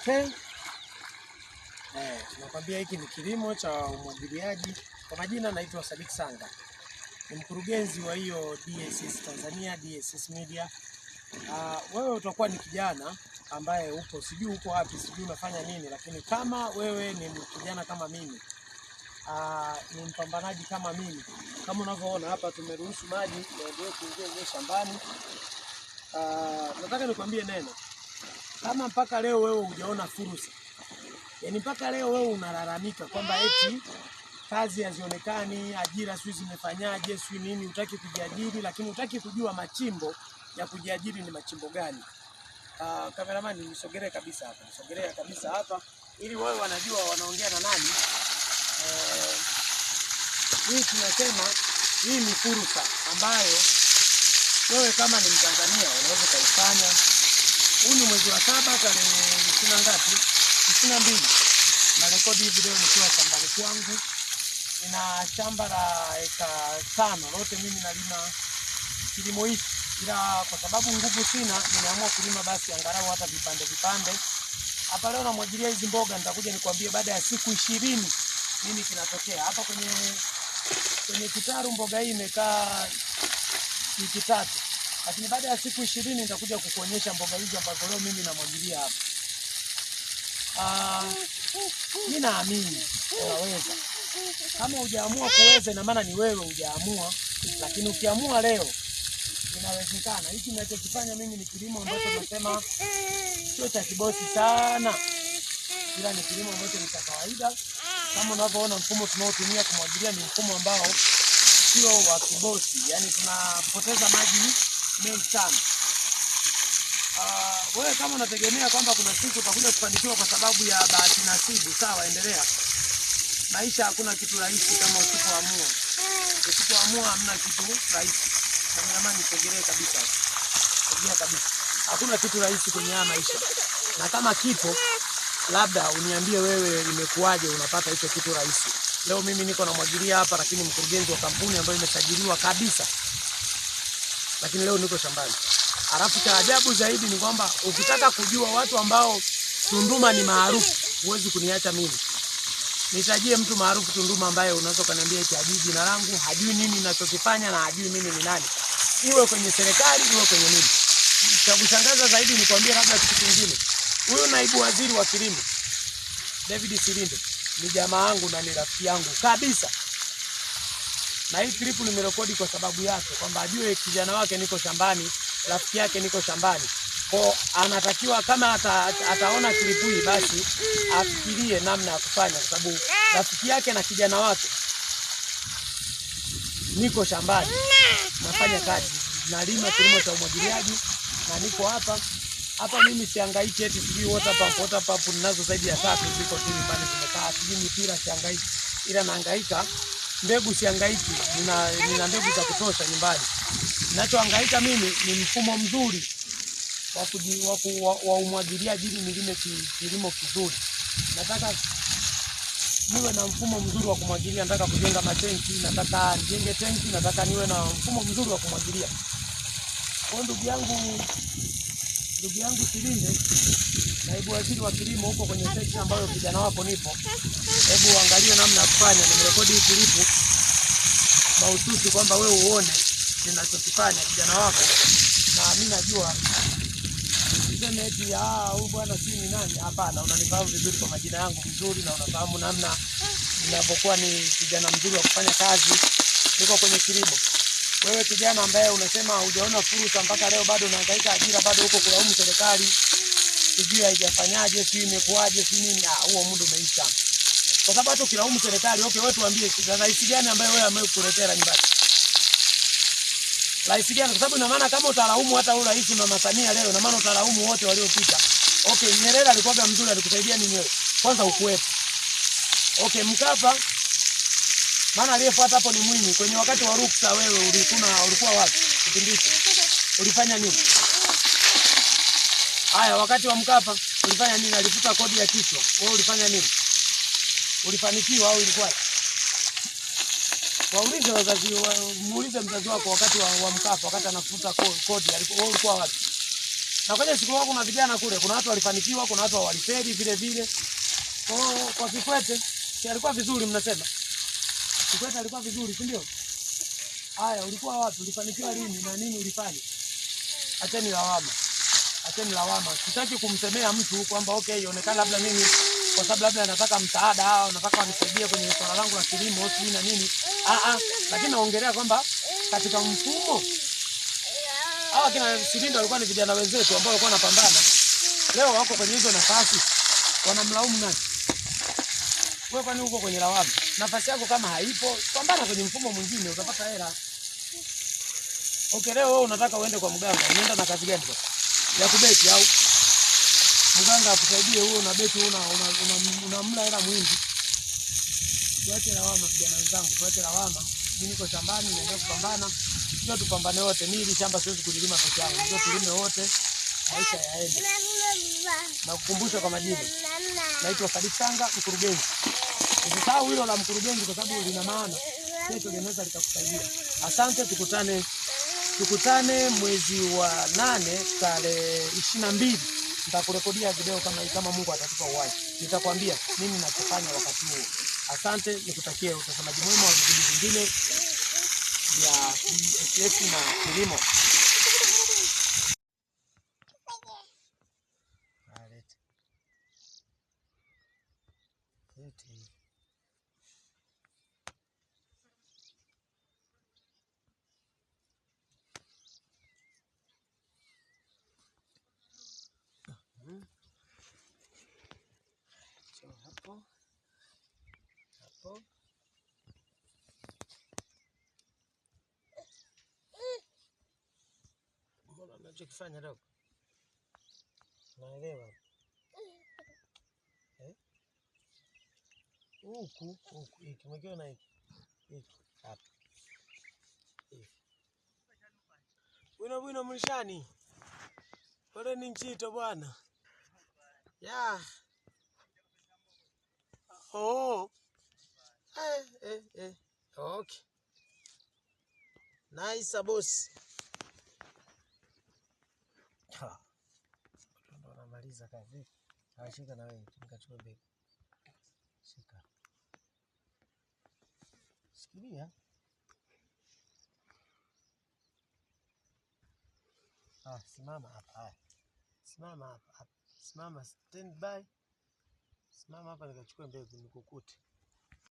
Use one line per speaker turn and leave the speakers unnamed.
Okay. Nakwambia hiki ni kilimo cha umwagiliaji. Kwa majina naitwa Sadik Sanga. Ni mkurugenzi wa hiyo DSS Tanzania, DSS Media. Wewe utakuwa ni kijana ambaye sijui uko wapi, sijui unafanya nini, lakini kama wewe ni kijana kama mimi, ni mpambanaji kama mimi, kama unavyoona hapa tumeruhusu maji yaendelee kuingia shambani. Nataka nikwambie neno. Kama mpaka leo wewe hujaona fursa, yaani mpaka leo wewe unalalamika kwamba eti kazi hazionekani, ajira sio zimefanyaje, sio nini, hutaki kujiajiri, lakini hutaki kujua machimbo ya kujiajiri ni machimbo gani. Cameraman nisogelee kabisa hapa. Nisogelea kabisa hapa ili wewe wanajua wanaongea na nani. Hii tunasema hii ni fursa ambayo wewe kama ni Mtanzania unaweza kuifanya. Huu ni mwezi wa 7 tarehe 20 ngapi? 22. Na rekodi hii video nikiwa shambani kwangu. Nina shamba la eka 5. Lote mimi nalima kilimo hiki. Ila kwa sababu nguvu sina, nimeamua kulima basi angalau hata vipande. Hapa leo namwagilia hizi mboga, nitakuja nikwambie baada ya siku 20 nini kinatokea. Hapa kwenye kitaru mboga hii imekaa wiki 3. Lakini baada ya siku 20 nitakuja kukuonyesha mboga hizi ambazo leo mimi namwagilia hapa. Mimi naamini unaweza. Kama hujaamua kuweza, ina maana ni wewe hujaamua, lakini ukiamua leo inawezekana. Hiki ninachokifanya mimi ni kilimo ambacho tunasema sio cha kibosi sana, ila ni kilimo ambacho ni cha kawaida. Kama unavyoona mfumo tunaotumia kumwagilia ni mfumo ambao sio wa kibosi, yani tunapoteza maji mengi sana. Wewe kama unategemea kwamba kuna siku utakuja kufanikiwa kwa sababu ya bahati nasibu, sawa, endelea. Maisha hakuna kitu rahisi kama usipoamua. Usipoamua hamna kitu rahisi. Cameraman nisogelee kabisa. Sogea kabisa. Hakuna kitu rahisi kwenye haya maisha. Na kama kipo, labda uniambie wewe imekuaje unapata hicho kitu rahisi. Leo mimi niko namwagilia hapa, lakini mkurugenzi wa kampuni ambayo imesajiliwa kabisa. Lakini leo niko shambani. Alafu cha ajabu zaidi ni kwamba ukitaka kujua watu ambao Tunduma ni maarufu, huwezi kuniacha mimi. Nitajie mtu maarufu Tunduma ambaye unaweza kuniambia eti hajui jina langu, hajui nini ninachokifanya na hajui mimi ni nani. Iwe kwenye serikali, iwe kwenye nini. Cha kushangaza zaidi ni kuambia labda kitu kingine. Huyu naibu waziri wa kilimo, David Silinde, ni jamaa yangu na ni rafiki yangu kabisa. Na hii clip nimerekodi kwa sababu yake, kwamba ajue kijana wake niko shambani, rafiki yake niko shambani. Kwa anatakiwa kama ataona clip hii basi afikirie namna ya kufanya, kwa sababu rafiki yake na kijana wake niko shambani. Nafanya kazi, nalima kilimo cha umwagiliaji na niko hapa. Hapa mimi sihangaiki eti sijui water pump ninazo zaidi ya 3 ziko tu nyumbani zimekaa. Sijui mipira sihangaiki, ila nahangaika mbegu sihangaiki. Nina mbegu za kutosha nyumbani. Ninachohangaika mimi ni mfumo mzuri wa umwagiliaji ili nilime kilimo kizuri. Nataka niwe na mfumo mzuri wa kumwagilia, nataka kujenga matenki, nataka nijenge tenki, nataka niwe na mfumo mzuri wa kumwagilia. Kwa ndugu yangu Silinde, naibu waziri wa kilimo, huko kwenye section ambayo kijana wako nipo. Hebu angalia namna ya kufanya. Nimerekodi hii clip mahususi kwamba wewe uone ninachokifanya kijana wako, na mimi najua niseme eti huyu bwana si ni nani. Hapana, unanifahamu vizuri kwa majina yangu vizuri, na unafahamu namna ninapokuwa ni kijana mzuri wa kufanya kazi. Niko kwenye kilimo. Wewe kijana ambaye unasema hujaona fursa mpaka leo, bado unahangaika ajira, bado huko kulaumu serikali, sijui haijafanyaje, sijui imekuaje, sijui nini, huo muda umeisha. Kwa sababu hata ukilaumu serikali, okay, wewe tuambie rais gani ambaye wewe amekuletea nyumbani? Rais gani? Kwa sababu ina maana kama utalaumu hata huyo rais Mama Samia leo, ina maana utalaumu wote waliopita. Okay, Nyerere alikuwa mzuri, alikusaidia nini wewe? Kwanza ukuwepo. Okay, Mkapa, maana aliyefuata hapo ni Mwinyi. Kwenye wakati wa ruksa wewe ulikuwa wapi? Kipindi ulifanya nini? Haya, wakati wa Mkapa ulifanya nini? Alifuta kodi ya kichwa. Wewe ulifanya nini? Ulifanikiwa au ilikuwa? Waulize wazazi, muulize mzazi wako wakati wa Mkapa, wakati anafuta kodi, wewe ulikuwa wapi? Na kwenye siku kuna vijana kule, kuna watu walifanikiwa, kuna watu walifeli vile vile. Kwa Kikwete, si alikuwa vizuri mnasema? Kikwete alikuwa vizuri, si ndio? Haya, ulikuwa wapi? Ulifanikiwa lini na nini ulifanya? Acheni lawama. Acheni lawama. Sitaki kumsemea mtu kwamba okay, ionekana labda mimi kwa sababu labda anataka msaada au nataka wanisaidie kwenye swala langu la kilimo au na nini. Lakini naongelea kwamba katika mfumo hawa kina Silinda walikuwa ni vijana wenzetu ambao walikuwa wanapambana. Leo wako kwenye hizo nafasi. Wanamlaumu nani? Wewe kwani uko kwenye lawama? Nafasi yako kama haipo, pambana kwenye mfumo mwingine utapata hela. Okay, leo wewe unataka uende kwa mganga, unaenda na kazi gani sasa? Ya kubeti au mganga akusaidie wewe na beti unamla hela mwingi. Tuache lawama vijana wenzangu, tuache lawama. Mimi niko shambani naenda kupambana. Ndio tupambane wote. Mimi hili shamba siwezi kulilima peke yangu. Ndio tulime wote. Maisha yaende. Na kukumbusha kwa majina. Naitwa Sadik Sanga, mkurugenzi. Usisahau hilo la mkurugenzi kwa sababu lina maana. Kesho linaweza likakusaidia. Asante, tukutane mwezi wa 8 tarehe 22. Nitakurekodia video kama hii kama Mungu atatupa uhai. Nitakwambia nini ninachofanya wakati huo. Asante, nikutakie utazamaji mwema wa video vingine ya SES na kilimo. Hapo. Mbona unachokifanya dogo? Naelewa. Huku hiki umekiona hiki hapa hivi wino mlishani pole ni nchito bwana ya okay, nice boss. Ndo namaliza kazi. Shika na wewe nikachukua begi. Shika. Sikilia. Simama hapa. Simama hapa. Simama, stand by. Simama hapa nikachukua mbegu nikukute.